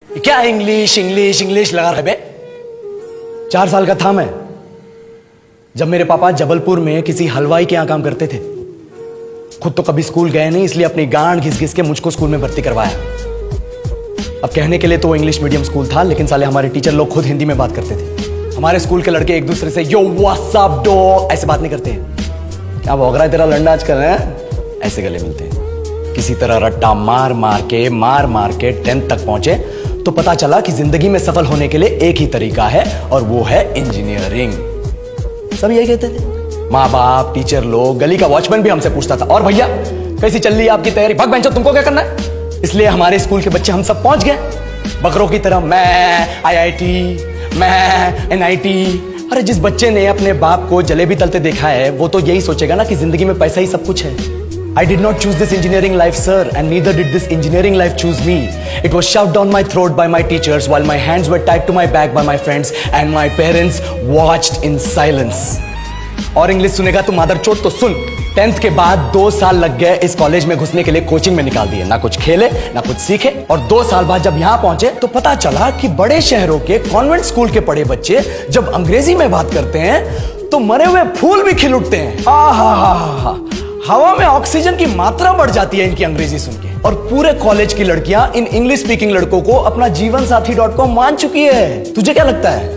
क्या English English English लगा रहे बे? 4 साल का था मैं जब मेरे पापा जबलपुर में किसी हलवाई के यहां काम करते थे। खुद तो कभी स्कूल गए नहीं, इसलिए अपनी गांड घिस घिस के मुझको स्कूल में भर्ती करवाया। अब कहने के लिए तो इंग्लिश मीडियम स्कूल था, लेकिन साले हमारे टीचर लोग खुद हिंदी में बात करते थे। हमारे स्कूल के लड़के एक दूसरे से यो व्हाट्स अप डो ऐसे बात नहीं करते हैं। क्या भौंक रहा है तेरा लंडा आज कर रहे हैं? ऐसे गले मिलते हैं। किसी तरह रट्टा मार मार के 10th तक पहुंचे तो पता चला कि जिंदगी में सफल होने के लिए एक ही तरीका है, और वो है इंजीनियरिंग। सब यही कहते थे। माँ बाप, टीचर लोग, गली का वॉचमैन भी हमसे पूछता था, और भैया कैसी चल रही है आपकी तैयारी? भाग बेंचो, तुमको क्या करना है? इसलिए हमारे स्कूल के बच्चे हम सब पहुंच गए बकरों की तरह। मैं IIT, मैं NIT। अरे जिस बच्चे ने अपने बाप को जलेबी तलते देखा है वो तो यही सोचेगा ना कि जिंदगी में पैसा ही सब कुछ है। I did not choose this engineering life, sir, and neither did this engineering life choose me. It was shoved down my throat by my teachers while my hands were tied to my back by my friends and my parents watched in silence. और English सुनेगा तो मादरचोद तो सुन। 10th के बाद 2 साल लग गए इस कॉलेज में घुसने के लिए, कोचिंग में निकाल दिए। ना कुछ खेले ना कुछ सीखे, और 2 साल बाद जब यहाँ पहुंचे तो पता चला कि बड़े शहरों के कॉन्वेंट स्कूल के पढ़े बच्चे जब अंग्रेजी में बात करते हैं तो मरे हुए फूल भी खिल उठते हैं। आहा, हवा में ऑक्सीजन की मात्रा बढ़ जाती है इनकी अंग्रेजी सुन के। और पूरे कॉलेज की लड़कियां इन इंग्लिश स्पीकिंग लड़कों को अपना जीवनसाथी.com मान चुकी है। तुझे क्या लगता है?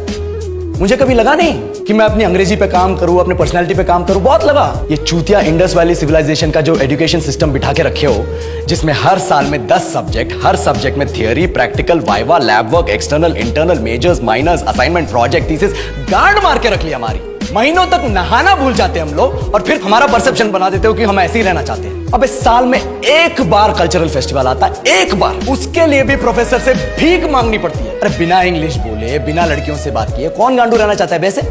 मुझे कभी लगा नहीं कि मैं अपनी अंग्रेजी पे काम करूं, अपनी पर्सनालिटी पे काम करूं। बहुत लगा। ये चूतिया इंडस वैली सिविलाइजेशन का जो एजुकेशन सिस्टम बिठा के रखे हो, जिसमें हर साल में 10 सब्जेक्ट, हर सब्जेक्ट में theory, practical, viva, lab work, external, internal, majors, minors, assignment, project, thesis, गांड मार के रख लिया हमारी। महीनों तक नहाना भूल जाते हैं हम लोग, और फिर हमारा परसेप्शन बना देते हो कि हम ऐसे ही रहना चाहते हैं। अब इस साल में एक बार कल्चरल फेस्टिवल आता है, एक बार, उसके लिए भी प्रोफेसर से भीख मांगनी पड़ती है। अरे बिना इंग्लिश बोले, बिना लड़कियों से बात किए कौन गांडू रहना चाहता है वैसे?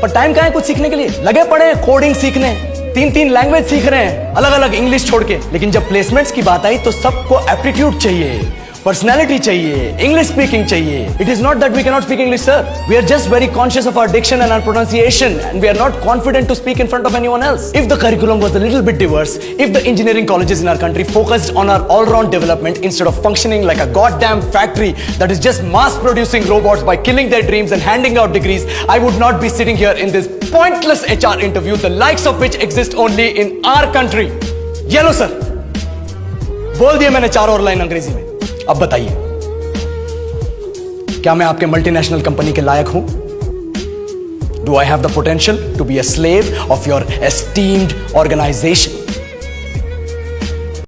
पर टाइम कहां है कुछ सीखने के लिए? लगे पड़े कोडिंग सीखने, 3 लैंग्वेज सीख रहे हैं अलग अलग इंग्लिश छोड़ के। लेकिन जब प्लेसमेंट्स की बात आई तो सबको एप्टीट्यूड चाहिए, पर्सनैलिटी चाहिए, इंग्लिश स्पीकिंग चाहिए। It is not that we can not speak English, sir. We are just very conscious of our diction and our pronunciation, and we are not confident to speak in front of anyone else. If the curriculum was a little bit diverse, if the engineering colleges in our country focused on our all-round development instead of functioning like a goddamn factory that is just mass producing robots by killing their dreams and handing out degrees, I would not be sitting here in this pointless HR interview, the likes of which exist only in our country. ये लो sir, बोल दिया मैंने 4 और line अंग्रेजी में। अब बताइए, क्या मैं आपके मल्टीनेशनल कंपनी के लायक हूं? Do I have the potential to be a slave of your esteemed organization?